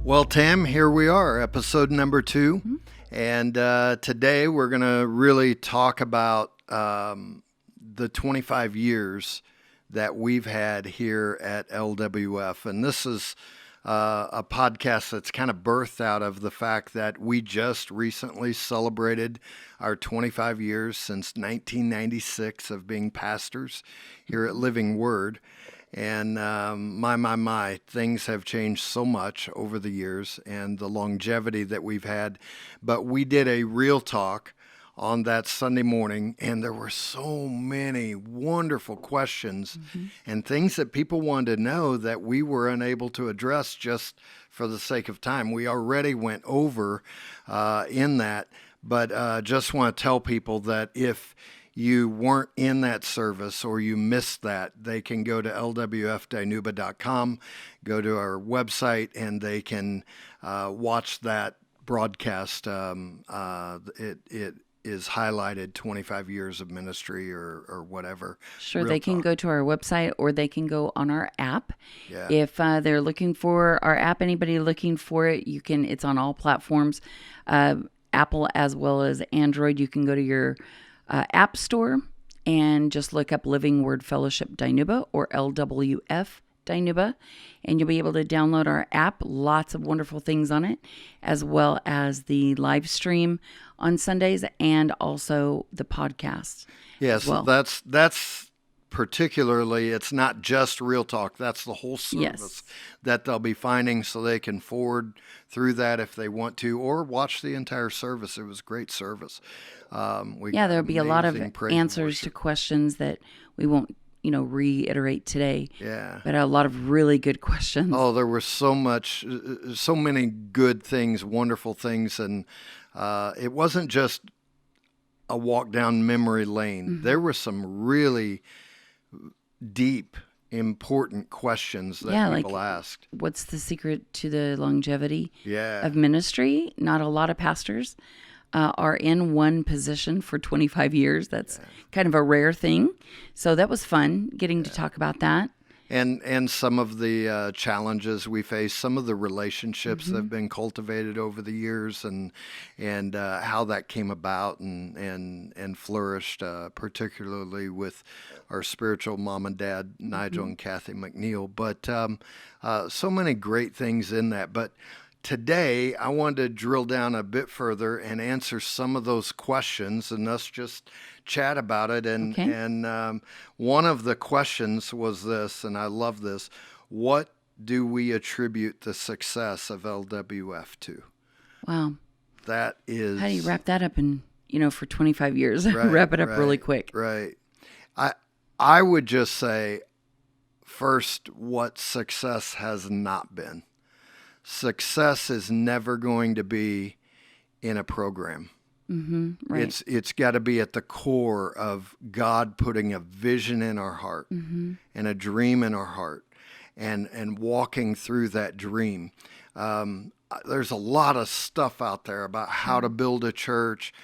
Well, Tam, here we are, episode number 2. Mm-hmm. And today we're going to really talk about the 25 years that we've had here at LWF. And this is a podcast that's kind of birthed out of the fact that we just recently celebrated our 25 years since 1996 of being pastors here at Living Word. And my, things have changed so much over the years and the longevity that we've had. But we did a real talk on that Sunday morning, and there were so many wonderful questions and things that people wanted to know that we were unable to address just for the sake of time. We already went over in that, but just want to tell people that if you weren't in that service or you missed that, they can go to lwfdinuba.com, go to our website, and they can watch that broadcast. It is highlighted 25 years of ministry or whatever. Sure, Real they can talk. go to our website or they can go on our app. Yeah. If they're looking for our app, anybody looking for it, you can. It's on all platforms, Apple as well as Android. You can go to your App Store and just look up Living Word Fellowship Dinuba or LWF Dinuba, and you'll be able to download our app. Lots of wonderful things on it, as well as the live stream on Sundays and also the podcast. Yes, well. that's particularly, it's not just Real Talk. That's the whole service that they'll be finding, so they can forward through that if they want to, or watch the entire service. It was a great service. There'll be a lot of answers to questions that we won't, reiterate today. Yeah. But a lot of really good questions. Oh, there was so many good things, wonderful things, and it wasn't just a walk down memory lane. Mm-hmm. There were some really deep, important questions that people asked. What's the secret to the longevity of ministry? Not a lot of pastors are in one position for 25 years. That's kind of a rare thing. So that was fun getting to talk about that. And some of the challenges we face, some of the relationships that have been cultivated over the years, and how that came about and flourished, particularly with our spiritual mom and dad, Nigel and Kathy McNeil. But so many great things in that. But today, I wanted to drill down a bit further and answer some of those questions, and us just chat about it. And one of the questions was this, and I love this: what do we attribute the success of LWF to? Wow, that is. How do you wrap that up in for 25 years? Wrap it up really quick. Right. I would just say first what success has not been. Success is never going to be in a program. Right. It's got to be at the core of God putting a vision in our heart and a dream in our heart, and walking through that dream. There's a lot of stuff out there about how to build a church,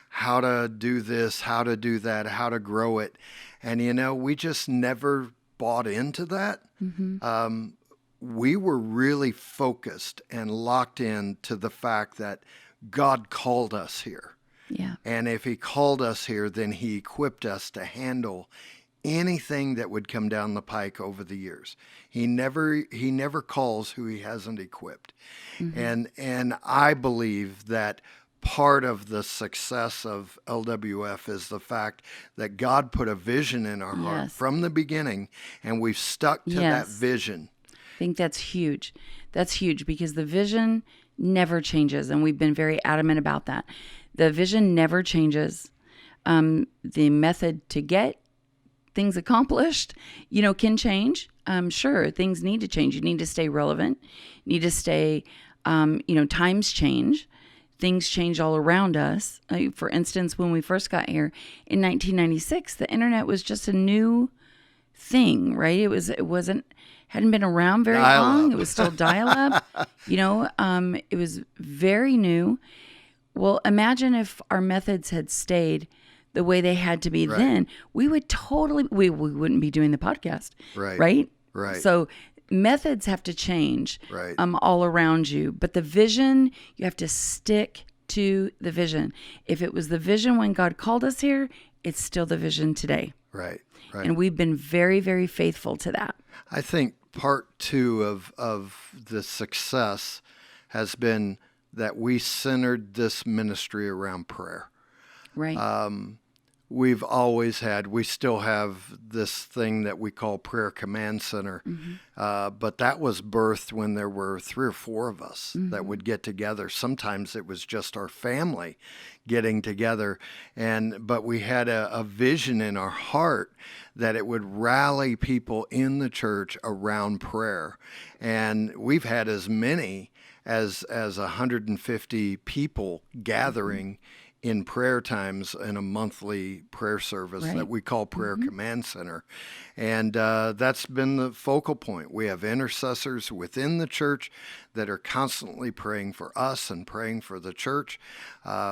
how to do this, how to do that, how to grow it. And, we just never bought into that. We were really focused and locked in to the fact that God called us here. Yeah. And if he called us here, then he equipped us to handle anything that would come down the pike over the years. He never calls who he hasn't equipped. And I believe that part of the success of LWF is the fact that God put a vision in our heart from the beginning, and we've stuck to that vision. I think that's huge. That's huge because the vision never changes, and we've been very adamant about that. The vision never changes. The method to get things accomplished, can change. Sure, things need to change. You need to stay relevant. You need to stay, times change. Things change all around us. For instance, when we first got here in 1996, the internet was just a new thing, right? It hadn't been around very long. It was still dial-up. It was very new. Well, imagine if our methods had stayed the way they had to be then. We would we wouldn't be doing the podcast. Right. So methods have to change Right. all around you, but the vision, you have to stick to the vision. If it was the vision when God called us here, it's still the vision today. Right. And we've been very, very faithful to that. I think part two of the success has been that we centered this ministry around prayer. Right. We've always had, we still have this thing that we call Prayer Command Center, but that was birthed when there were 3 or 4 of us that would get together. Sometimes it was just our family getting together, but we had a vision in our heart that it would rally people in the church around prayer. And we've had as many as 150 people gathering in prayer times in a monthly prayer service that we call Prayer Command Center. And that's been the focal point. We have intercessors within the church that are constantly praying for us and praying for the church.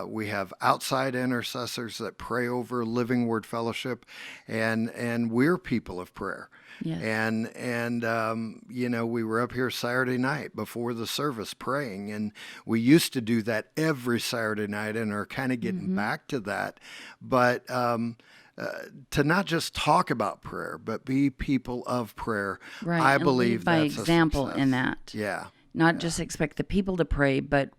We have outside intercessors that pray over Living Word Fellowship, and we're people of prayer. Yes. And we were up here Saturday night before the service praying, and we used to do that every Saturday night and are kind of getting back to that. But to not just talk about prayer, but be people of prayer, Right. I and believe lead by that's example a success. in that. Yeah. Not just expect the people to pray, but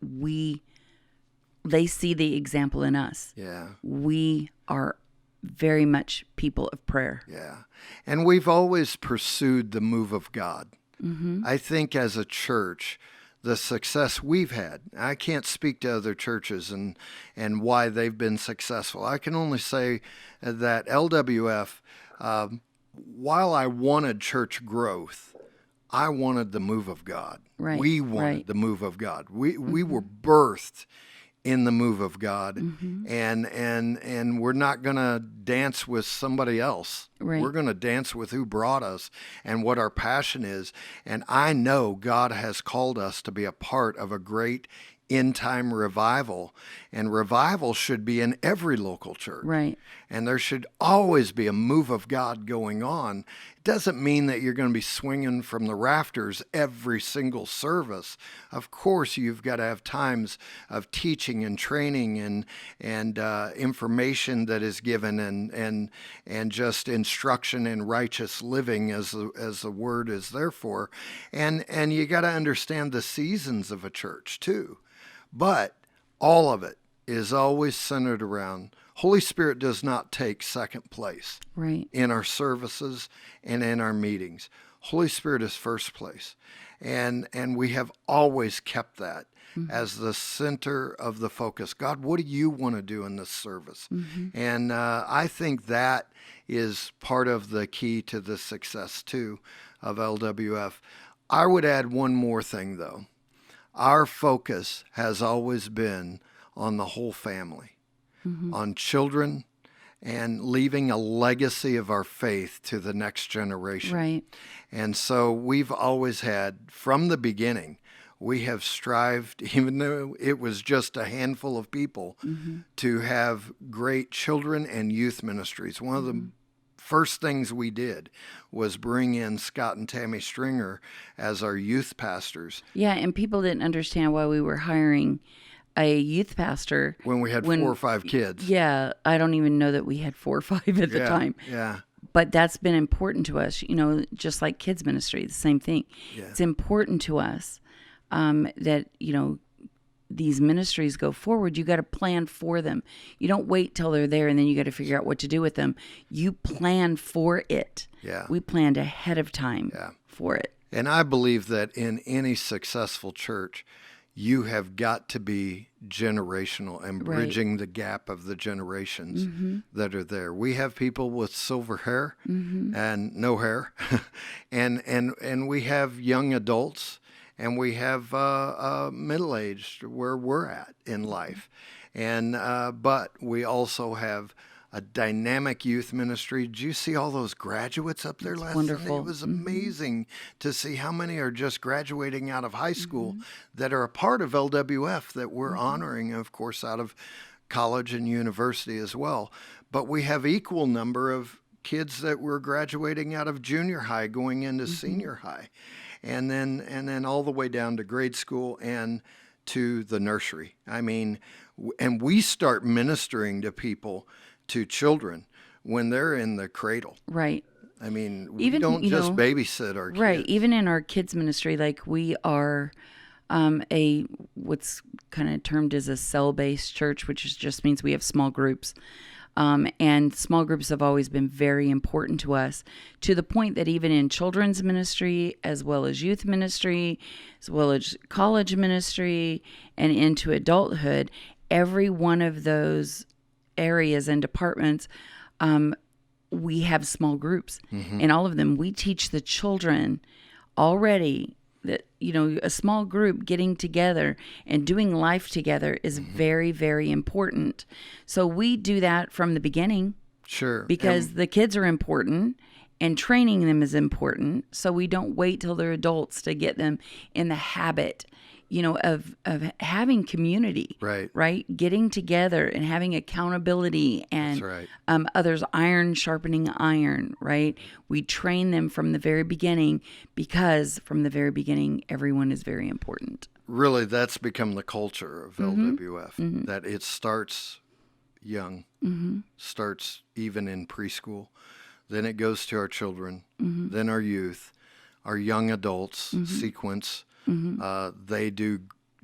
they see the example in us. Yeah. We are very much people of prayer. Yeah. And we've always pursued the move of God. I think as a church, the success we've had, I can't speak to other churches and why they've been successful. I can only say that LWF, while I wanted church growth, I wanted the move of God. Right, We wanted the move of God. We were birthed in the move of God, and we're not going to dance with somebody else. Right. We're going to dance with who brought us and what our passion is. And I know God has called us to be a part of a great end-time revival, and revival should be in every local church. Right. And there should always be a move of God going on. It doesn't mean that you're going to be swinging from the rafters every single service. Of course, you've got to have times of teaching and training and information that is given and just instruction in righteous living as the word is there for. And you got to understand the seasons of a church too. But all of it is always centered around Holy Spirit does not take second place in our services and in our meetings. Holy Spirit is first place. And we have always kept that as the center of the focus. God, what do you want to do in this service? And I think that is part of the key to the success, too, of LWF. I would add one more thing, though. Our focus has always been on the whole family, on children, and leaving a legacy of our faith to the next generation. Right. And so we've always had, from the beginning, we have strived, even though it was just a handful of people, to have great children and youth ministries. One of the first things we did was bring in Scott and Tammy Stringer as our youth pastors. Yeah, and people didn't understand why we were hiring a youth pastor. When we had 4 or 5 kids. Yeah, I don't even know that we had 4 or 5 at the time. Yeah. But that's been important to us, just like kids ministry, the same thing. Yeah. It's important to us that, these ministries go forward. You got to plan for them. You don't wait till they're there and then you got to figure out what to do with them. You plan for it. Yeah. We planned ahead of time for it. And I believe that in any successful church, you have got to be generational and bridging the gap of the generations that are there. We have people with silver hair and no hair, and we have young adults, and we have middle-aged where we're at in life, but we also have a dynamic youth ministry. Did you see all those graduates up there last wonderful. Sunday? It was amazing to see how many are just graduating out of high school that are a part of LWF that we're honoring, of course, out of college and university as well. But we have equal number of kids that were graduating out of junior high going into senior high, and then all the way down to grade school and to the nursery. I mean, and we start ministering to people, to children, when they're in the cradle. Right. I mean, we Even, don't just babysit our kids. Right. Even in our kids ministry, like we are a what's kind of termed as a cell-based church, which just means we have small groups. And small groups have always been very important to us, to the point that even in children's ministry, as well as youth ministry, as well as college ministry, and into adulthood, every one of those areas and departments, we have small groups. In all of them, we teach the children already that, a small group getting together and doing life together is very, very important. So we do that from the beginning. Sure. Because the kids are important and training them is important. So we don't wait till they're adults to get them in the habit, of having community. Right. Right. Getting together and having accountability and others, iron sharpening iron. Right. We train them from the very beginning, because from the very beginning, everyone is very important. Really, that's become the culture of LWF, that it starts young, starts even in preschool. Then it goes to our children, then our youth, our young adults sequence. They do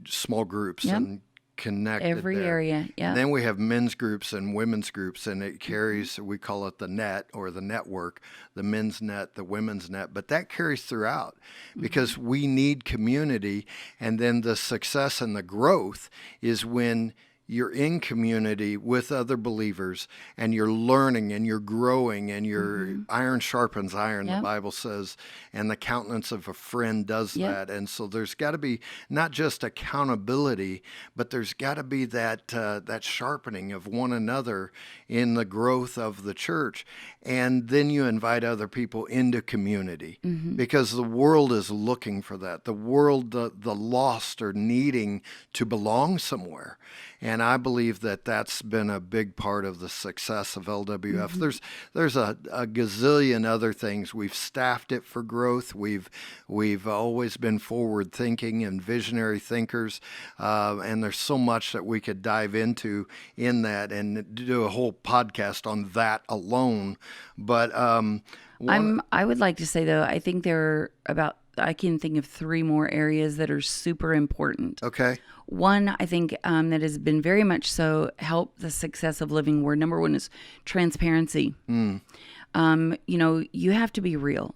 small groups and connect every area. Yeah. Then we have men's groups and women's groups, and it carries. We call it the net or the network, the men's net, the women's net. But that carries throughout because we need community, and then the success and the growth is when you're in community with other believers and you're learning and you're growing and your iron sharpens iron, the Bible says, and the countenance of a friend does that. And so there's got to be not just accountability, but there's got to be that sharpening of one another in the growth of the church. And then you invite other people into community because the world is looking for that. The world, the lost are needing to belong somewhere. And I believe that that's been a big part of the success of LWF. There's a gazillion other things. We've staffed it for growth. We've always been forward thinking and visionary thinkers. And there's so much that we could dive into in that and do a whole podcast on that alone. But I would like to say, though, I think I can think of 3 more areas that are super important. Okay. One, I think that has been very much so help the success of Living Word. Number 1 is transparency. You have to be real.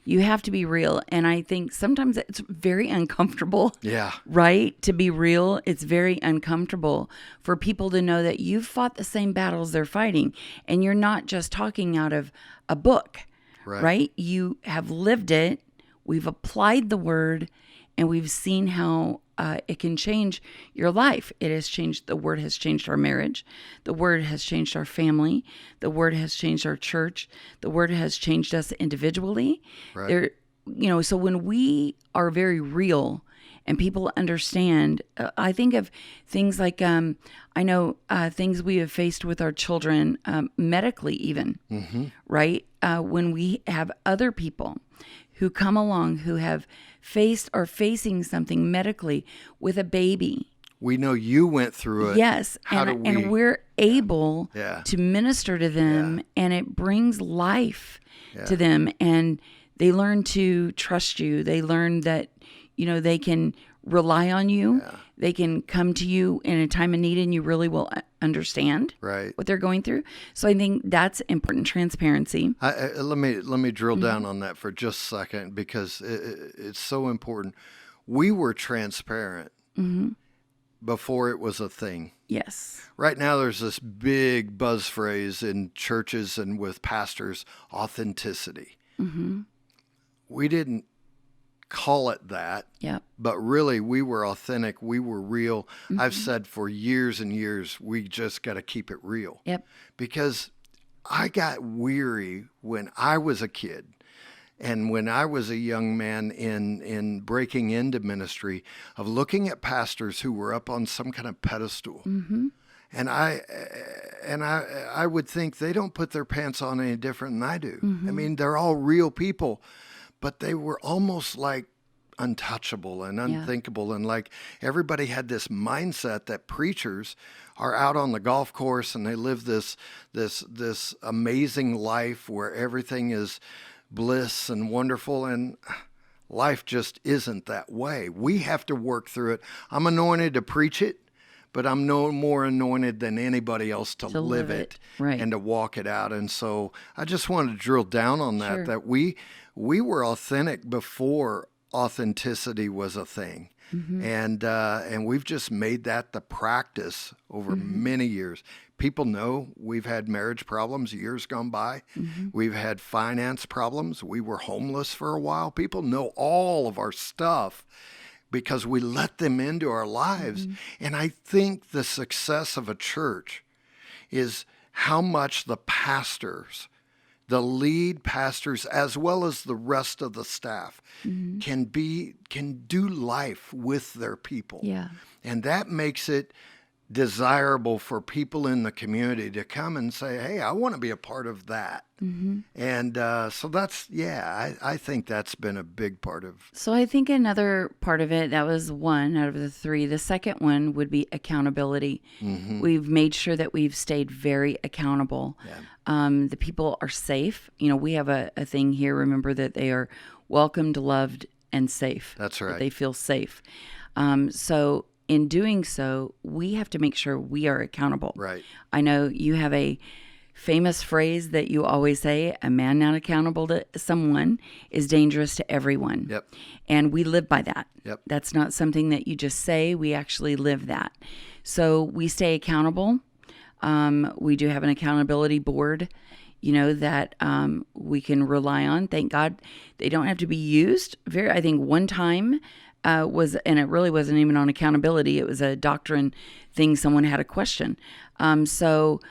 You have to be real. And I think sometimes it's very uncomfortable. Yeah. Right? To be real, it's very uncomfortable for people to know that you've fought the same battles they're fighting. And you're not just talking out of a book. Right? You have lived it. We've applied the word, and we've seen how it can change your life. It has changed. The word has changed our marriage. The word has changed our family. The word has changed our church. The word has changed us individually. Right. So when we are very real and people understand, I think of things like, I know things we have faced with our children, medically even, right? When we have other people who come along who have are facing something medically with a baby. We know you went through it. Yes, and we're able to minister to them, and it brings life to them, and they learn to trust you. They learn that they can rely on you. Yeah. They can come to you in a time of need, and you really will understand what they're going through. So I think that's important. Transparency. Let me drill down on that for just a second, because it's so important. We were transparent before it was a thing. Yes. Right now, there's this big buzz phrase in churches and with pastors: authenticity. We didn't call it that, but really we were authentic, we were real. I've said for years and years, we just got to keep it real. Because I got weary when I was a kid and when I was a young man in breaking into ministry of looking at pastors who were up on some kind of pedestal And I would think they don't put their pants on any different than I do. I mean, they're all real people, but they were almost like untouchable and unthinkable. And like everybody had this mindset that preachers are out on the golf course and they live this amazing life where everything is bliss and wonderful. And life just isn't that way. We have to work through it. I'm anointed to preach it, but I'm no more anointed than anybody else to live it right. and to walk it out. And so I just wanted to drill down on that, Sure. that we were authentic before authenticity was a thing. And we've just made that the practice over many years. People know we've had marriage problems years gone by. We've had finance problems. We were homeless for a while. People know all of our stuff because we let them into our lives. And I think the success of a church is how much the pastors, the lead pastors, as well as the rest of the staff, can do life with their people. Yeah. And that makes it desirable for people in the community to come and say, hey, I want to be a part of that. And so that's, I think that's been a big part of. So I think another part of it, that was one out of the three. The second one would be accountability. We've made sure that we've stayed very accountable. The people are safe. You know, we have a thing here. Remember that they are welcomed, loved, and safe. That's right. That they feel safe. So in doing so, we have to make sure we are accountable. Right. I know you have a famous phrase that you always say, a man not accountable to someone is dangerous to everyone. Yep. And we live by that. Yep. That's not something that you just say. We actually live that. So we stay accountable. We do have an accountability board, you know, that we can rely on. Thank God they don't have to be used. I think one time and it really wasn't even on accountability. It was a doctrine thing. Someone had a question. So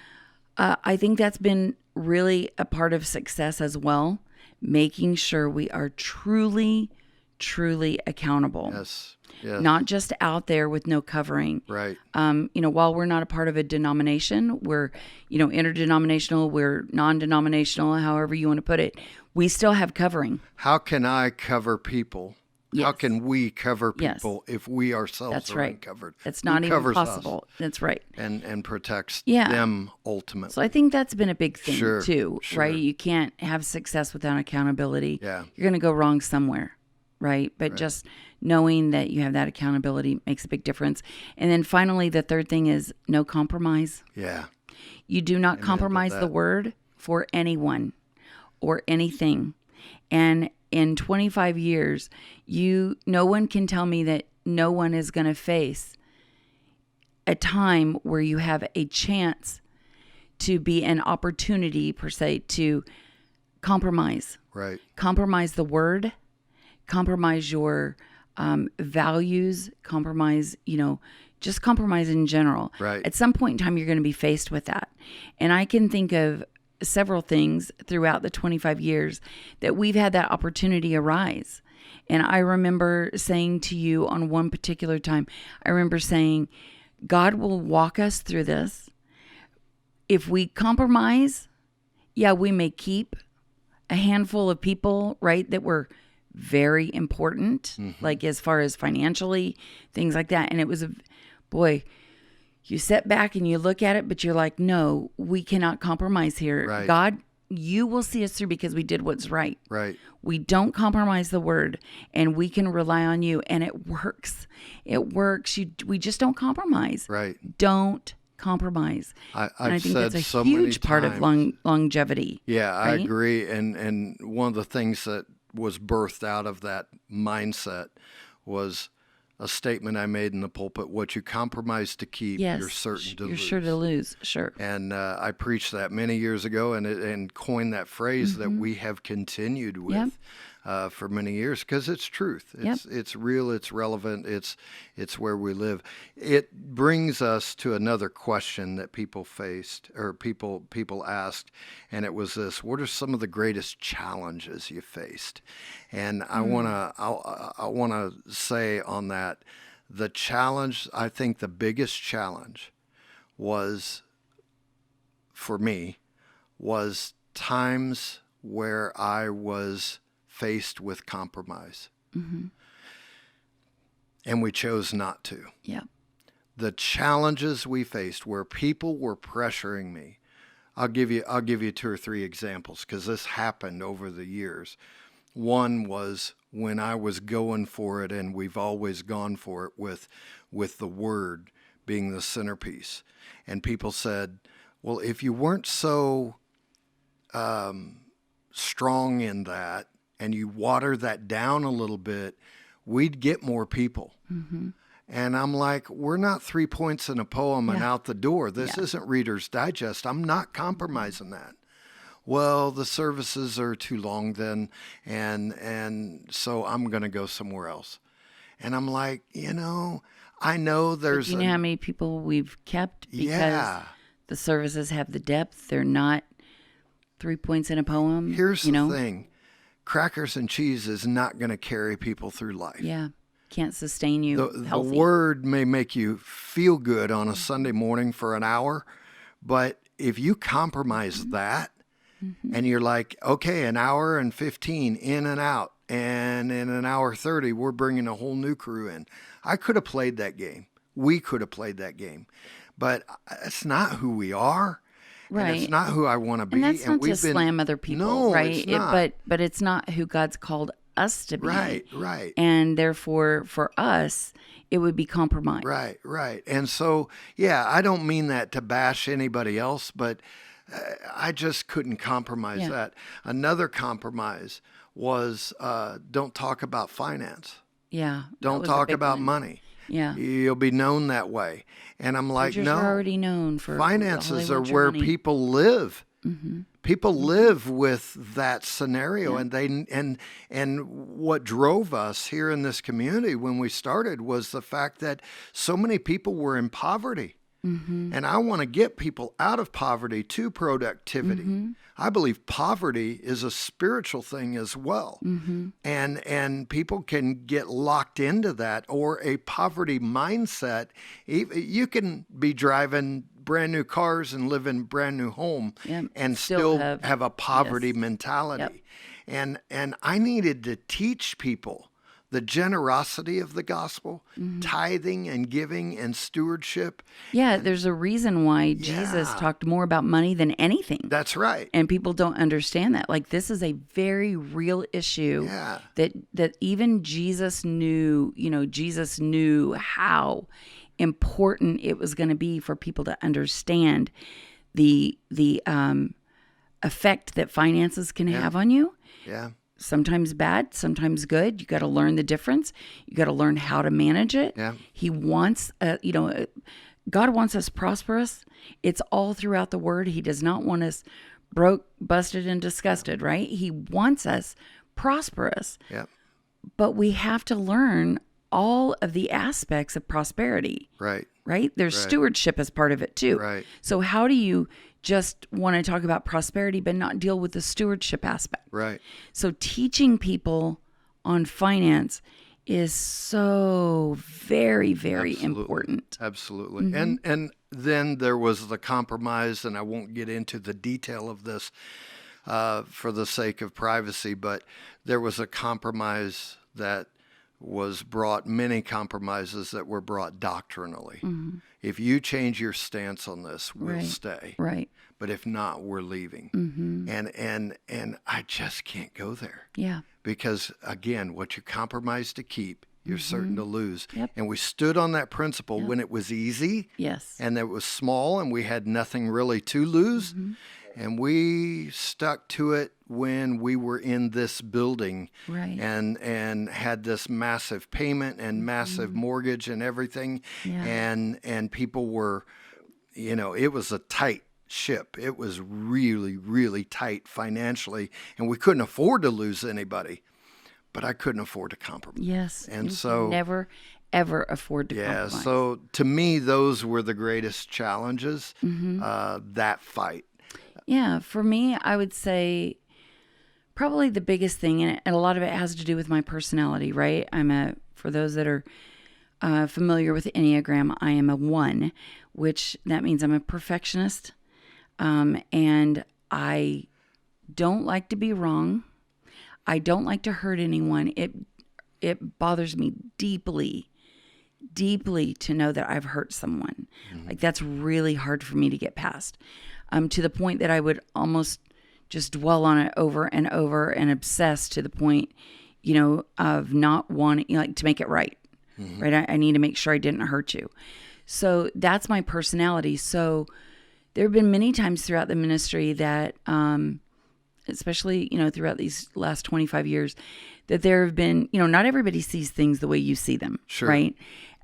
I think that's been really a part of success as well, making sure we are truly, truly accountable. Yes. Not just out there with no covering. Right. You know, while we're not a part of a denomination, we're, you know, interdenominational, we're non-denominational, however you want to put it, we still have covering. How can I cover people? Yes. How can we cover people if we ourselves That's are right. uncovered? That's not Who even covers possible. us That's right. and protects Yeah. them ultimately. So I think that's been a big thing Sure, too, sure. right? You can't have success without accountability. Yeah. You're going to go wrong somewhere, right? But just knowing that you have that accountability makes a big difference. And then finally, the third thing is no compromise. Yeah. You do not Amen to compromise the that. word for anyone or anything. And in 25 years, no one can tell me that no one is going to face a time where you have a chance to be an opportunity, per se, to compromise. Right. Compromise the word, compromise your values, compromise, you know, just compromise in general. Right. At some point in time, you're going to be faced with that. And I can think of several things throughout the 25 years that we've had that opportunity arise. And I remember saying to you on one particular time, I remember saying, God will walk us through this. If we compromise, we may keep a handful of people, right, that were very important, like as far as financially, things like that. And it was you sit back and you look at it, but you're like, no, we cannot compromise here. Right. God, you will see us through because we did what's right. Right. We don't compromise the word, and we can rely on you, and it works. It works. We just don't compromise. Right. Don't compromise. I've and I think said that's a so huge many part of times. longevity. Yeah, I right? agree. And one of the things that was birthed out of that mindset was a statement I made in the pulpit: what you compromise to keep, Yes, you're certain to you're lose. sure to lose. Sure. And I preached that many years ago and coined that phrase that we have continued with for many years because it's truth. It's real. It's relevant. It's where we live. It brings us to another question that people faced or people asked, and it was this: what are some of the greatest challenges you faced? And I wanna say on that, the challenge. I think the biggest challenge was, for me, was times where I was faced with compromise. Mm-hmm. And we chose not to. Yeah. The challenges we faced where people were pressuring me. I'll give you 2 or 3 examples because this happened over the years. One was when I was going for it, and we've always gone for it with the word being the centerpiece. And people said, well, if you weren't so strong in that and you water that down a little bit, we'd get more people. Mm-hmm. And I'm like, we're not 3 points in a poem and Yeah. out the door. This isn't Reader's Digest. I'm not compromising that. Well, the services are too long then, and so I'm going to go somewhere else. And I'm like, I know there's You know how many people we've kept because yeah. the services have the depth. They're not 3 points in a poem. Here's the thing. Crackers and cheese is not going to carry people through life. Yeah. Can't sustain you The healthy. word may make you feel good on a Sunday morning for an hour, but if you compromise that and you're like, okay, an hour and 15 in and out, and in an hour 30, we're bringing a whole new crew in. I could have played that game. We could have played that game, but it's not who we are. Right. And it's not who I want to be. And that's not to we've been, slam other people, no, right? It's not. But it's not who God's called us to be. Right. And therefore, for us, it would be compromise. Right. And so, yeah, I don't mean that to bash anybody else, but I just couldn't compromise that. Another compromise was don't talk about finance. Yeah. Don't talk about money. Yeah. You'll be known that way. And I'm like, Preachers no. are already known for Finances are Hollywood where journey. people live. Mm-hmm. People live with that scenario, Yeah. and what drove us here in this community when we started was the fact that so many people were in poverty. Mm-hmm. And I want to get people out of poverty to productivity. Mm-hmm. I believe poverty is a spiritual thing as well. Mm-hmm. And people can get locked into that, or a poverty mindset. You can be driving brand new cars and live in a brand new home and still have a poverty mentality. Yep. And I needed to teach people the generosity of the gospel, tithing and giving and stewardship. Yeah, there's a reason why Jesus talked more about money than anything. That's right. And people don't understand that. Like, this is a very real issue that even Jesus knew, Jesus knew how important it was going to be for people to understand the effect that finances can have on you. Yeah. Sometimes bad, sometimes good. You got to learn the difference. You got to learn how to manage it. Yeah. He wants, God wants us prosperous. It's all throughout the word. He does not want us broke, busted, and disgusted, right? He wants us prosperous. Yeah. But we have to learn all of the aspects of prosperity. Right. Right? There's stewardship as part of it too. Right. So how do you just want to talk about prosperity but not deal with the stewardship aspect? Right. So teaching people on finance is so very, very important. Absolutely. And then there was the compromise, and I won't get into the detail of this for the sake of privacy, but there was a compromise that was brought, many compromises that were brought doctrinally. If you change your stance on this, we'll stay. Right. But if not, we're leaving. And I just can't go there. Yeah. Because again, what you compromise to keep, you're certain to lose. Yep. And we stood on that principle when it was easy. Yes. And it was small and we had nothing really to lose. And we stuck to it when we were in this building and had this massive payment and massive mortgage and everything. Yeah. And people were, it was a tight ship. It was really, really tight financially, and we couldn't afford to lose anybody, but I couldn't afford to compromise. Yes. And you so can never, ever afford to compromise. So to me, those were the greatest challenges, that fight. Yeah, for me, I would say probably the biggest thing, and a lot of it has to do with my personality, right? For those that are familiar with the Enneagram, I am a 1, which that means I'm a perfectionist. And I don't like to be wrong. I don't like to hurt anyone. It bothers me deeply, deeply to know that I've hurt someone. Like that's really hard for me to get past. To the point that I would almost just dwell on it over and over and obsess to the point, of not wanting, like, to make it right. Right? I need to make sure I didn't hurt you. So that's my personality. So there have been many times throughout the ministry that, especially, throughout these last 25 years, that there have been, not everybody sees things the way you see them, Sure. right?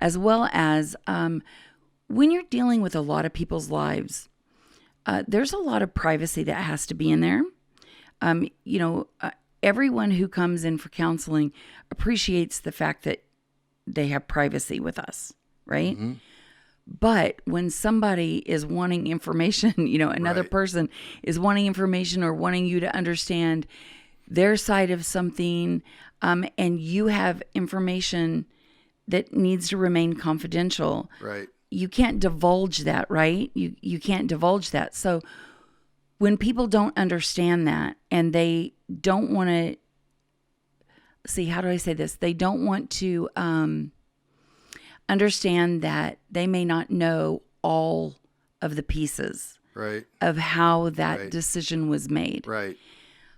As well as when you're dealing with a lot of people's lives, there's a lot of privacy that has to be in there. Everyone who comes in for counseling appreciates the fact that they have privacy with us, right? But when somebody is wanting information, another Right. person is wanting information or wanting you to understand their side of something, and you have information that needs to remain confidential, Right. you can't divulge that, right? You can't divulge that. So when people don't understand that and they don't want to, see, how do I say this? They don't want to understand that they may not know all of the pieces Right. of how that Right. decision was made. Right.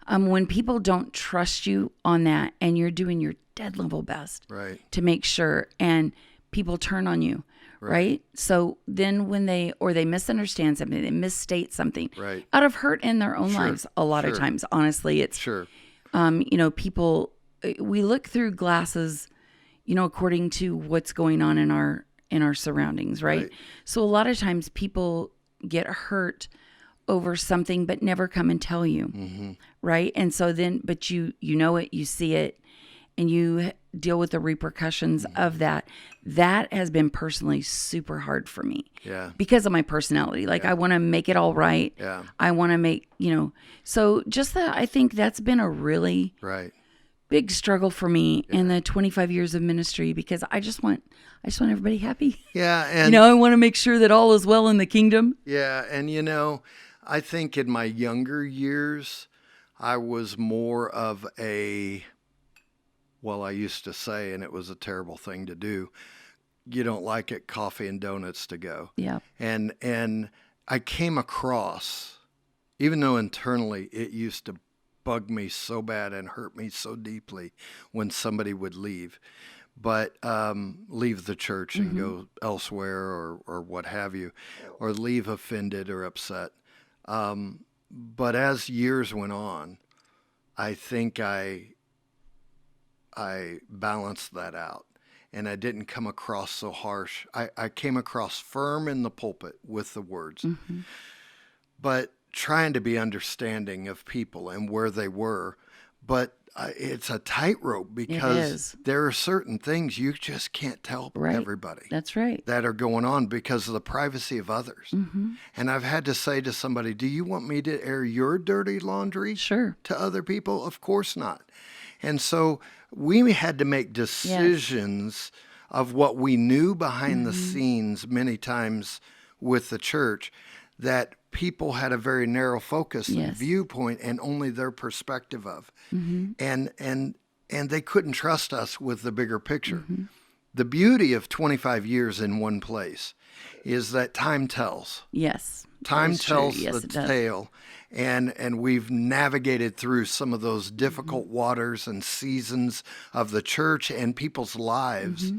When people don't trust you on that and you're doing your dead level best Right. to make sure, and people turn on you, right? So then when they misunderstand something, they misstate something Right. out of hurt in their own Sure. lives. A lot of Sure. times, honestly, it's, Sure. people, we look through glasses, according to what's going on in our surroundings, right? Right. So a lot of times people get hurt over something but never come and tell you, right? And so then, but you know it, you see it, and you deal with the repercussions of that. That has been personally super hard for me. Yeah. Because of my personality. Like, I want to make it all right. Yeah. I want to make, so just that, I think that's been a really Right. big struggle for me in the 25 years of ministry, because I just want everybody happy. Yeah. And I want to make sure that all is well in the kingdom. yeah, and I think in my younger years, I was more of I used to say, and it was a terrible thing to do, you don't like it, coffee and donuts to go. Yeah. And I came across, even though internally it used to bug me so bad and hurt me so deeply when somebody would leave, but leave the church and go elsewhere or what have you, or leave offended or upset. But as years went on, I think I balanced that out, and I didn't come across so harsh. I came across firm in the pulpit with the words, but trying to be understanding of people and where they were. But it's a tightrope, because there are certain things you just can't tell everybody. That's right. That are going on because of the privacy of others. And I've had to say to somebody, do you want me to air your dirty laundry Sure. to other people? Of course not. And so we had to make decisions of what we knew behind the scenes many times with the church, that people had a very narrow focus and viewpoint and only their perspective of. And they couldn't trust us with the bigger picture. The beauty of 25 years in one place is that time tells. Yes. Time tells Yes, the it does. tale, and we've navigated through some of those difficult waters and seasons of the church and people's lives.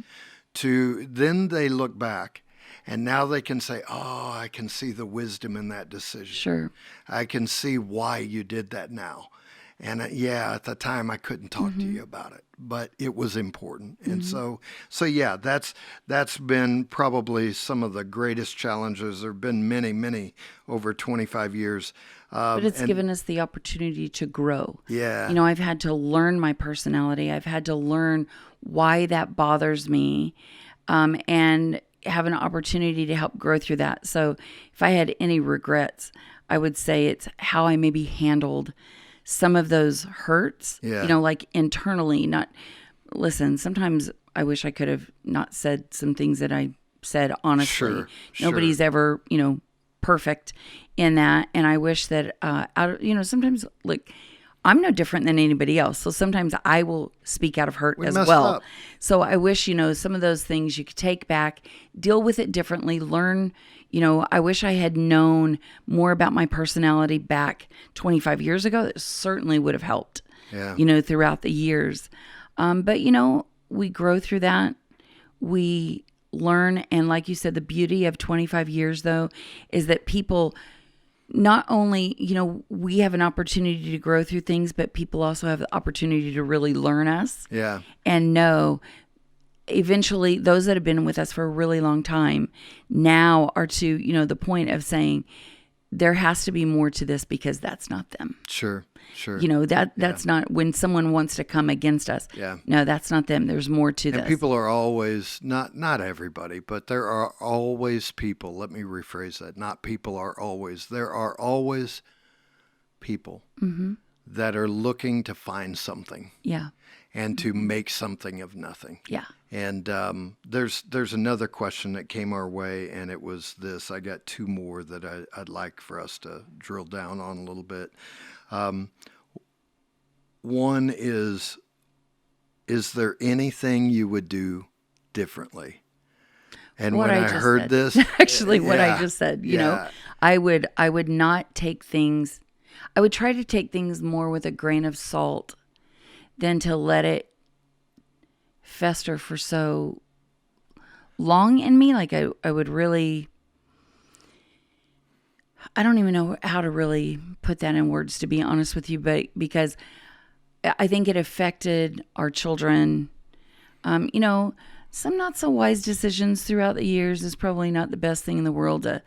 To then they look back, and now they can say, oh, I can see the wisdom in that decision. Sure. I can see why you did that now. And at the time I couldn't talk to you about it, but it was important. And so yeah, that's been probably some of the greatest challenges. There have been many over 25 years. But it's given us the opportunity to grow. Yeah. I've had to learn my personality. I've had to learn why that bothers me, and have an opportunity to help grow through that. So if I had any regrets, I would say it's how I maybe handled some of those hurts, like internally. Listen, sometimes I wish I could have not said some things that I said honestly. Sure, Nobody's ever, perfect in that. And I wish that, sometimes like I'm no different than anybody else. So sometimes I will speak out of hurt We as messed well. up. So I wish, some of those things you could take back, deal with it differently, learn. I wish I had known more about my personality back 25 years ago. That certainly would have helped, Yeah. Throughout the years. But, we grow through that. We learn. And like you said, the beauty of 25 years, though, is that people not only, we have an opportunity to grow through things, but people also have the opportunity to really learn us Yeah. and know eventually those that have been with us for a really long time now are to, the point of saying there has to be more to this because that's not them. Sure. That's not when someone wants to come against us. Yeah. No, that's not them. There's more to And this. people are always, not everybody, but there are always people. Let me rephrase that. Not people are always. There are always people that are looking to find something Yeah. and to make something of nothing. Yeah. And there's another question that came our way, and it was this. I got two more that I'd like for us to drill down on a little bit. One is there anything you would do differently? And What when I I just heard said. this, Actually, what I yeah, just said, yeah. I would not take things, I would try to take things more with a grain of salt than to let it fester for so long in me. Like I would really, I don't even know how to really put that in words, to be honest with you, but because I think it affected our children. Some not so wise decisions throughout the years is probably not the best thing in the world to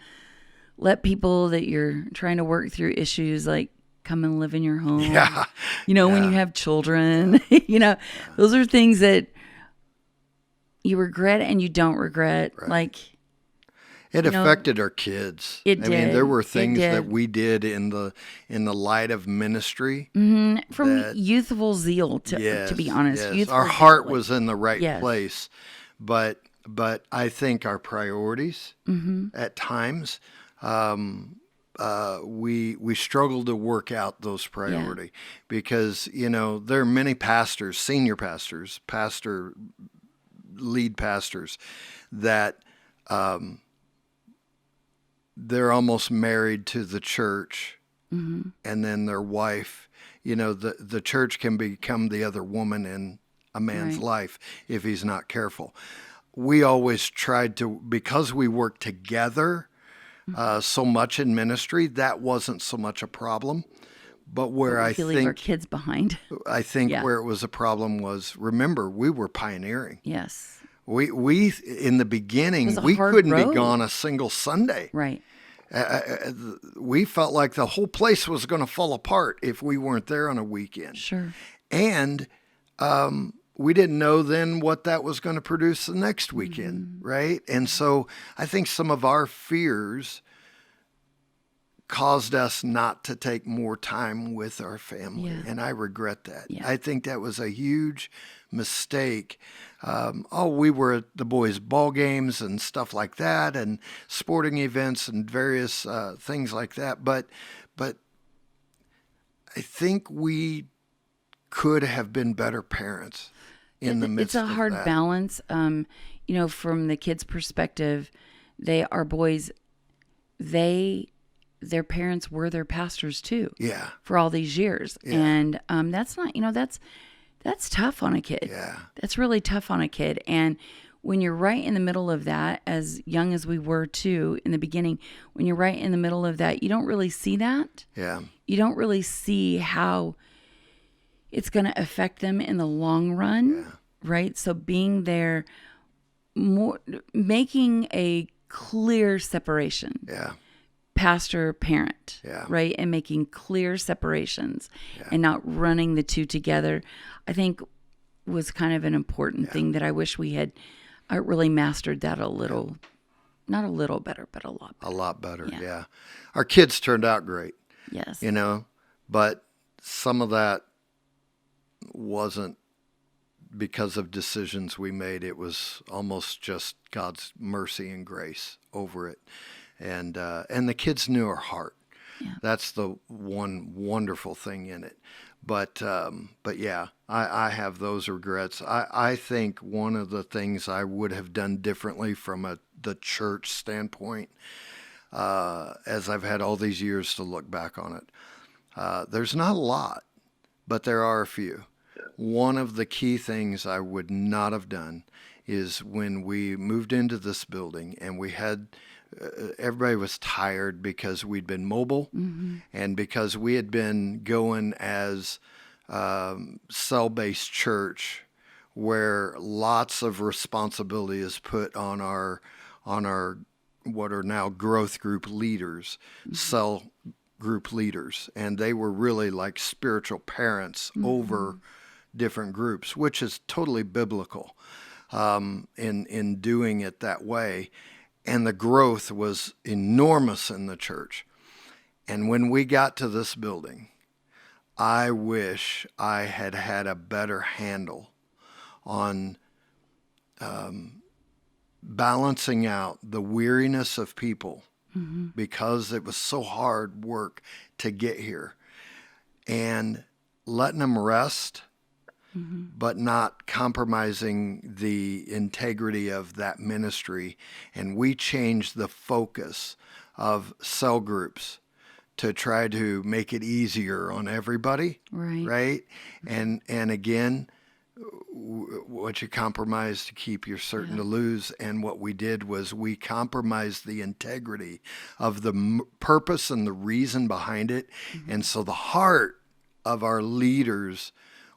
let people that you're trying to work through issues like come and live in your home. Yeah. When you have children, those are things that you regret and you don't regret. Right. Like, It affected our kids. It I mean, did. there were It things did. that we did in the light of ministry. from That- youthful zeal, to be honest. yes. Youthful Our zeal, heart like- was in the right Yes. place, but I think our priorities at times we struggle to work out those priority because there are many pastors, senior pastors, lead pastors that they're almost married to the church, and then their wife. The church can become the other woman in a man's Right. life if he's not careful. We always tried to, because we worked together so much in ministry, that wasn't so much a problem. But where I We leave our think kids behind. Yeah. where it was a problem was, remember, we were pioneering. Yes. We in the beginning, a we hard couldn't be road. gone a single Sunday. Right. We felt like the whole place was going to fall apart if we weren't there on a weekend. Sure. And we didn't know then what that was going to produce the next weekend, right? And so I think some of our fears caused us not to take more time with our family. Yeah. And I regret that. Yeah. I think that was a huge mistake. We were at the boys' ball games and stuff like that, and sporting events and various things like that. But I think we could have been better parents in the midst of that. It's a hard balance. From the kids' perspective, they are boys. Their parents were their pastors too. Yeah. For all these years, and that's not. That's tough on a kid. Yeah. That's really tough on a kid. And when you're right in the middle of that, as young as we were too in the beginning, when you're right in the middle of that, you don't really see that. Yeah. You don't really see how it's going to affect them in the long run, right? So being there, making a clear separation. Yeah. Pastor parent, Yeah. right? And making clear separations and not running the two together, I think was kind of an important thing that I wish we had really mastered that a little, not a little better, but a lot better. A lot better. Yeah. Our kids turned out great, Yes. but some of that wasn't because of decisions we made. It was almost just God's mercy and grace over it. And the kids knew our heart. Yeah. That's the one wonderful thing in it. But yeah, I have those regrets. I think one of the things I would have done differently from the church standpoint, as I've had all these years to look back on it, there's not a lot, but there are a few. One of the key things I would not have done is when we moved into this building and we had everybody was tired because we'd been mobile and because we had been going as cell-based church where lots of responsibility is put on our what are now growth group leaders, cell group leaders, and they were really like spiritual parents over different groups, which is totally biblical in doing it that way. And the growth was enormous in the church. And when we got to this building, I wish I had had a better handle on balancing out the weariness of people because it was so hard work to get here and letting them rest, but not compromising the integrity of that ministry. And we changed the focus of cell groups to try to make it easier on everybody, right? And again, what you compromise to keep, you're certain to lose. And what we did was we compromised the integrity of the purpose and the reason behind it. And so the heart of our leaders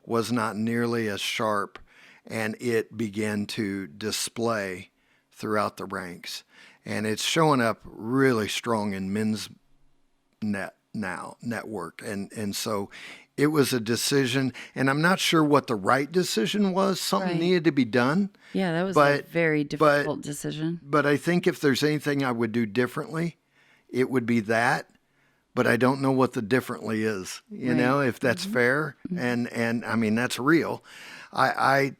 was not nearly as sharp, and it began to display throughout the ranks. And it's showing up really strong in men's network. And so it was a decision, and I'm not sure what the right decision was. Something needed to be done. Yeah, that was a very difficult decision. But I think if there's anything I would do differently, it would be that. But I don't know what the differently is, you know, if that's fair. And I mean, that's real. I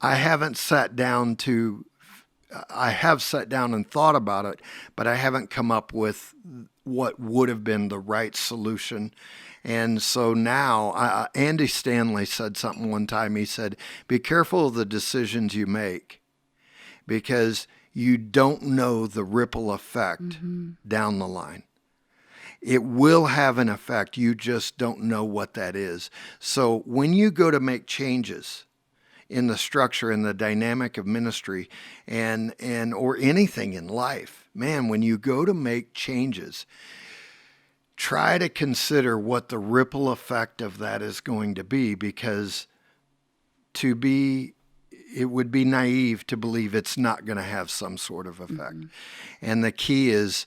haven't sat down I have sat down and thought about it, but I haven't come up with what would have been the right solution. And so now, Andy Stanley said something one time. He said, be careful of the decisions you make because you don't know the ripple effect down the line. It will have an effect. You just don't know what that is. So when you go to make changes in the structure and the dynamic of ministry and or anything in life, man, when you go to make changes, try to consider what the ripple effect of that is going to be, because it would be naive to believe it's not going to have some sort of effect. And the key is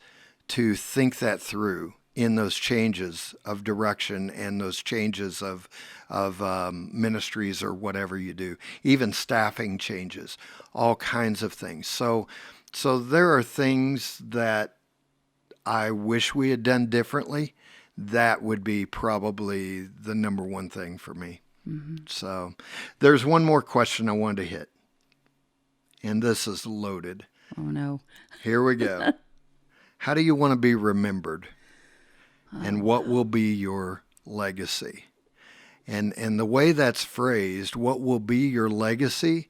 to think that through in those changes of direction and those changes of ministries or whatever you do, even staffing changes, all kinds of things. So there are things that I wish we had done differently. That would be probably the number one thing for me. So there's one more question I wanted to hit, and this is loaded. Oh, no. Here we go. How do you want to be remembered? And what will be your legacy? And the way that's phrased, what will be your legacy?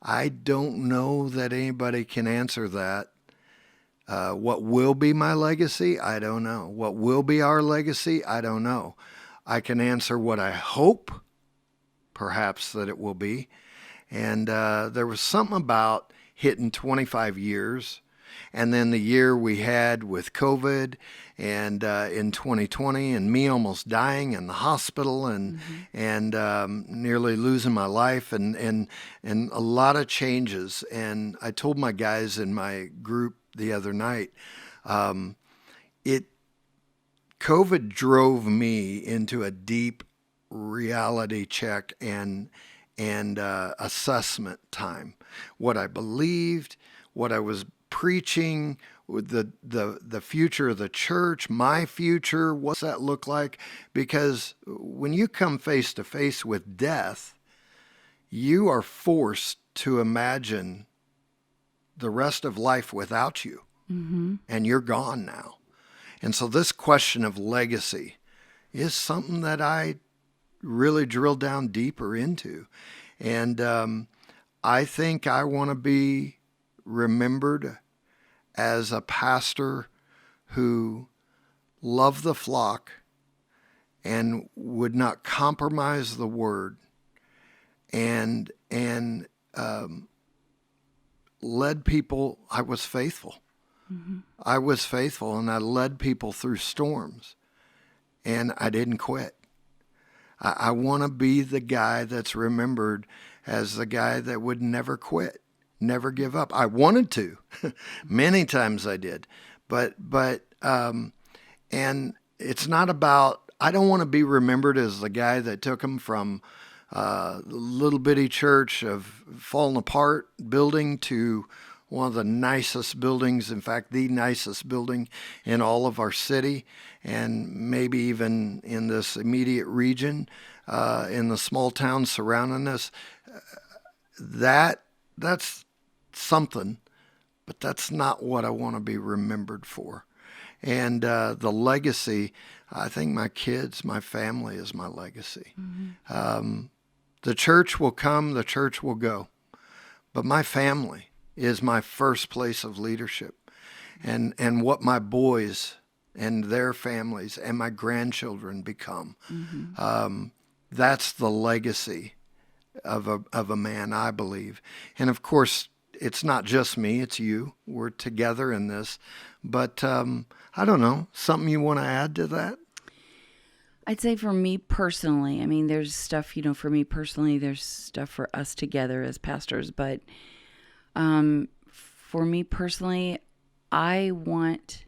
I don't know that anybody can answer that. What will be my legacy? I don't know. What will be our legacy? I don't know. I can answer what I hope, perhaps, that it will be. And there was something about hitting 25 years. And then the year we had with COVID and in 2020 and me almost dying in the hospital and nearly losing my life and a lot of changes. And I told my guys in my group the other night, COVID drove me into a deep reality check and assessment time. What I believed, what I was preaching, the future of the church, my future, what's that look like? Because when you come face to face with death, you are forced to imagine the rest of life without you, and you're gone now. And so this question of legacy is something that I really drill down deeper into. And I think I want to be remembered as a pastor who loved the flock and would not compromise the word, and led people. I was faithful. I was faithful, and I led people through storms, and I didn't quit. I want to be the guy that's remembered as the guy that would never quit, never give up. I wanted to. Many times I did. But and it's not about, I don't want to be remembered as the guy that took them from a little bitty church of fallen apart building to one of the nicest buildings, in fact, the nicest building in all of our city, and maybe even in this immediate region, in the small towns surrounding us. That's something, but that's not what I want to be remembered for. And the legacy, I think my kids, my family is my legacy. The church will come, the church will go, but my family is my first place of leadership. And what my boys and their families and my grandchildren become. That's the legacy of a man, I believe. And of course, it's not just me, it's you. We're together in this. But I don't know, something you want to add to that? I'd say for me personally, I mean, there's stuff, for me personally, there's stuff for us together as pastors, but for me personally, I want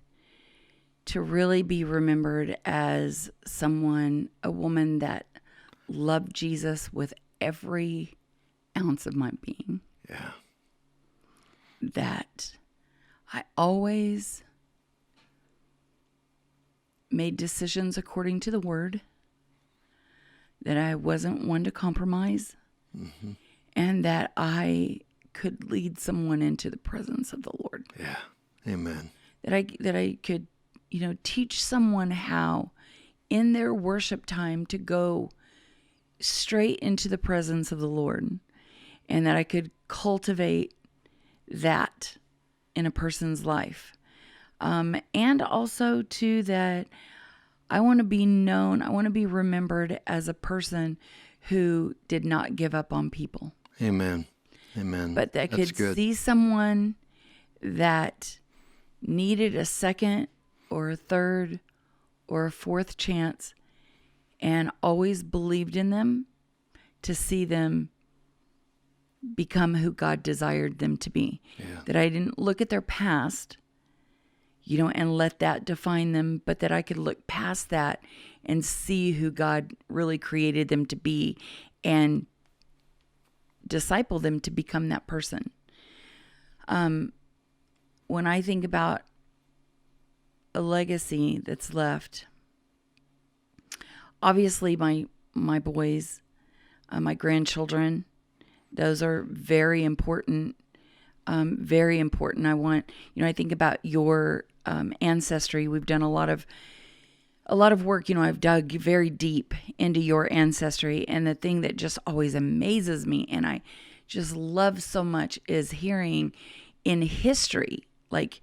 to really be remembered as a woman that loved Jesus with every ounce of my being. Yeah. That I always made decisions according to the word, that I wasn't one to compromise, and that I could lead someone into the presence of the Lord. Yeah. Amen. That I could, teach someone how in their worship time to go straight into the presence of the Lord, and that I could cultivate that in a person's life. And also too, that I want to be known, I want to be remembered as a person who did not give up on people. Amen. Amen. But that could see someone that needed a second or a third or a fourth chance, and always believed in them to see them become who God desired them to be. Yeah. That I didn't look at their past, and let that define them, but that I could look past that and see who God really created them to be and disciple them to become that person. When I think about a legacy that's left, obviously my boys, my grandchildren, those are very important. Very important. I want, I think about your ancestry. We've done a lot of work. I've dug very deep into your ancestry, and the thing that just always amazes me, and I just love so much, is hearing in history, like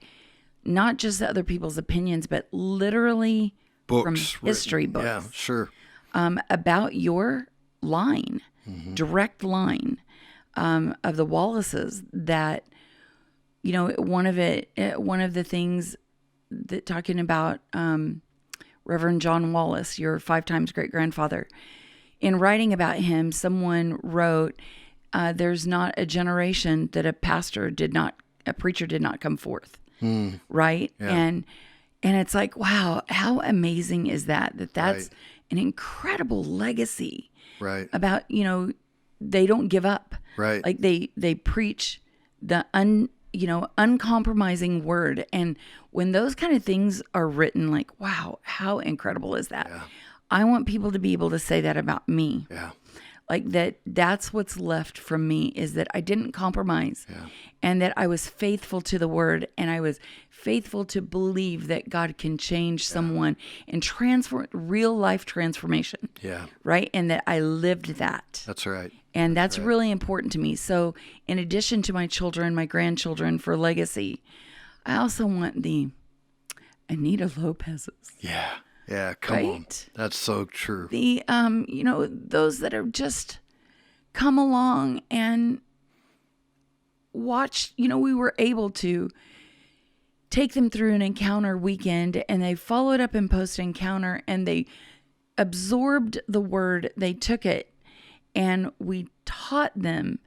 not just other people's opinions, but literally books, from history written. books. Yeah, sure. About your line, direct line. Of the Wallaces, that, one of the things that talking about Reverend John Wallace, your 5 times great grandfather, in writing about him, someone wrote, there's not a generation that a preacher did not come forth. Right. Yeah. And it's like, wow, how amazing is that that's right. An incredible legacy. Right. About, they don't give up. Right. Like they preach the uncompromising word. And when those kind of things are written, like, wow, how incredible is that? Yeah. I want people to be able to say that about me. Yeah. Like that's what's left from me, is that I didn't compromise, and that I was faithful to the word, and I was faithful to believe that God can change someone and transform, real life transformation. Yeah. Right. And that I lived that. That's right. And that's really important to me. So in addition to my children, my grandchildren, for legacy, I also want the Anita Lopez's. Yeah. Yeah, come on. That's so true. The those that have just come along and watched, we were able to take them through an encounter weekend, and they followed up in post encounter, and they absorbed the word, they took it, and we taught them,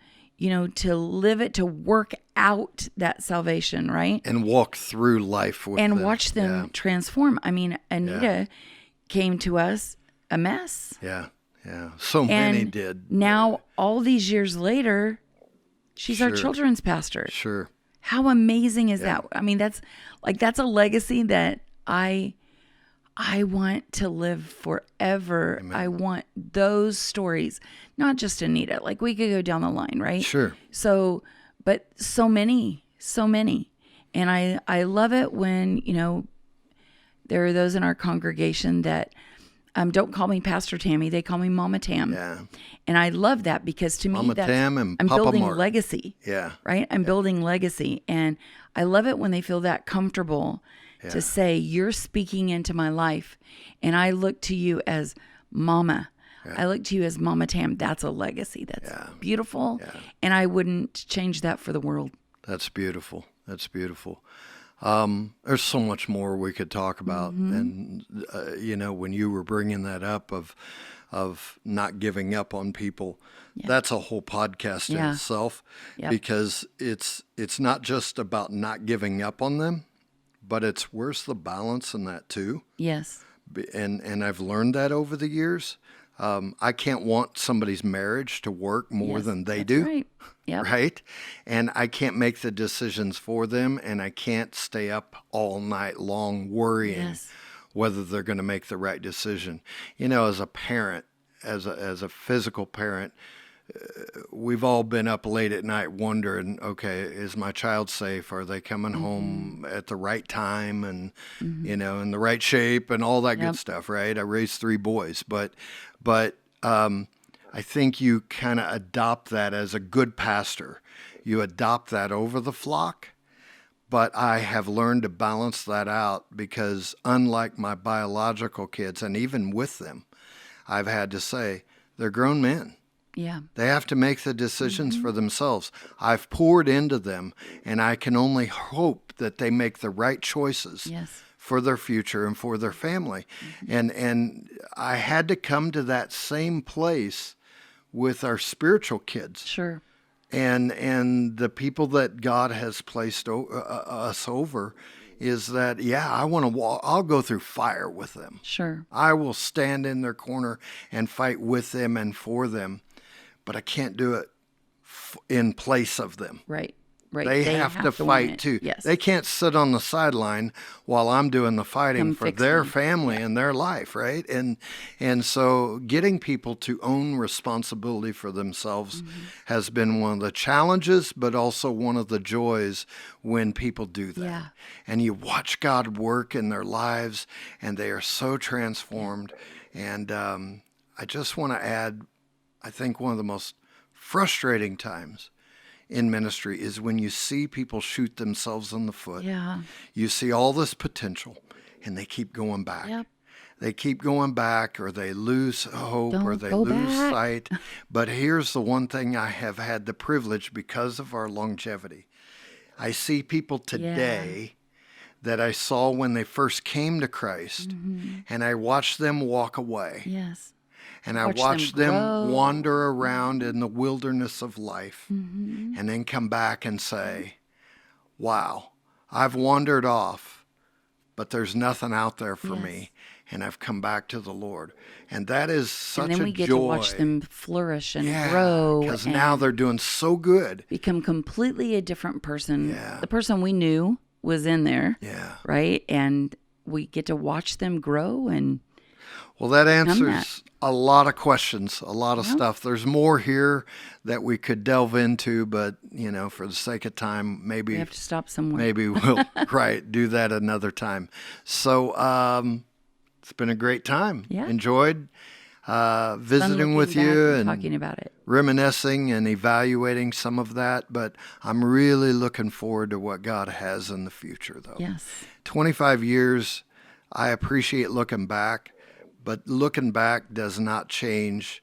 to live it, to work out that salvation, right? And walk through life with them. And watch them transform. I mean, Anita came to us a mess. Yeah, yeah. So many did. Now, all these years later, she's our children's pastor. Sure. How amazing is that? I mean, that's a legacy that I want to live forever. Amen. I want those stories, not just Anita. Like, we could go down the line, right? Sure. So, but so many. And I love it when, there are those in our congregation that don't call me Pastor Tammy. They call me Mama Tam. Yeah. And I love that, because to Mama me, Tam and I'm Papa building Mark. legacy. Yeah. Right? I'm building legacy. And I love it when they feel that comfortable to say, you're speaking into my life, and I look to you as Mama. Yeah. I look to you as Mama Tam. That's a legacy. That's beautiful. Yeah. And I wouldn't change that for the world. That's beautiful. That's beautiful. There's so much more we could talk about. And, when you were bringing that up of not giving up on people, that's a whole podcast in itself, because it's not just about not giving up on them, but it's where's the balance in that too. Yes. And I've learned that over the years. I can't want somebody's marriage to work more than they do. Right. Yep. Right? And I can't make the decisions for them, and I can't stay up all night long worrying whether they're going to make the right decision. As a parent, as a physical parent, we've all been up late at night wondering, okay, is my child safe? Are they coming home at the right time and, in the right shape and all that good stuff, right? I raised 3 boys, but I think you kind of adopt that as a good pastor. You adopt that over the flock. But I have learned to balance that out, because unlike my biological kids, and even with them, I've had to say, they're grown men. Yeah. They have to make the decisions for themselves. I've poured into them, and I can only hope that they make the right choices for their future and for their family. And I had to come to that same place with our spiritual kids. Sure. And the people that God has placed us over, is that, I want to walk, I'll go through fire with them. Sure. I will stand in their corner and fight with them and for them, but I can't do it in place of them. Right. They have to fight too. Yes. They can't sit on the sideline while I'm doing the fighting for their family and their life, right? And so getting people to own responsibility for themselves has been one of the challenges, but also one of the joys when people do that. Yeah. And you watch God work in their lives, and they are so transformed. And I just want to add, I think one of the most frustrating times in ministry is when you see people shoot themselves in the foot. Yeah. You see all this potential, and they keep going back. Yep. They keep going back, or they lose hope, or they lose sight. But here's the one thing I have had the privilege, because of our longevity. I see people today that I saw when they first came to Christ, and I watched them walk away. Yes. And I watched them wander around in the wilderness of life, and then come back and say, wow, I've wandered off, but there's nothing out there for me, and I've come back to the Lord. And that is such a joy. And then we get to watch them flourish and grow. Because now they're doing so good. Become completely a different person. Yeah. The person we knew was in there, right? And we get to watch them grow and well, that answers a lot of questions, a lot of stuff. There's more here that we could delve into, but for the sake of time, We maybe have to stop somewhere. maybe we'll do that another time. So it's been a great time. Yeah. Enjoyed visiting Fun with looking back you and and talking about it. reminiscing and evaluating some of that. But I'm really looking forward to what God has in the future, though. Yes. 25 years, I appreciate looking back. But looking back does not change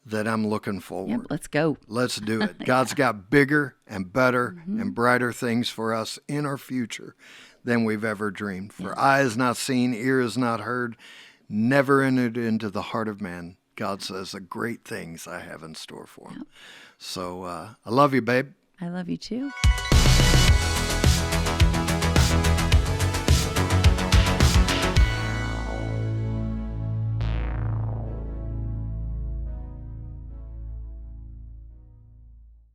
that I'm looking forward. Yep, let's go. Let's do it. God's got bigger and better and brighter things for us in our future than we've ever dreamed. For eye is not seen, ear is not heard, never entered into the heart of man. God says the great things I have in store for him. So I love you, babe. I love you too.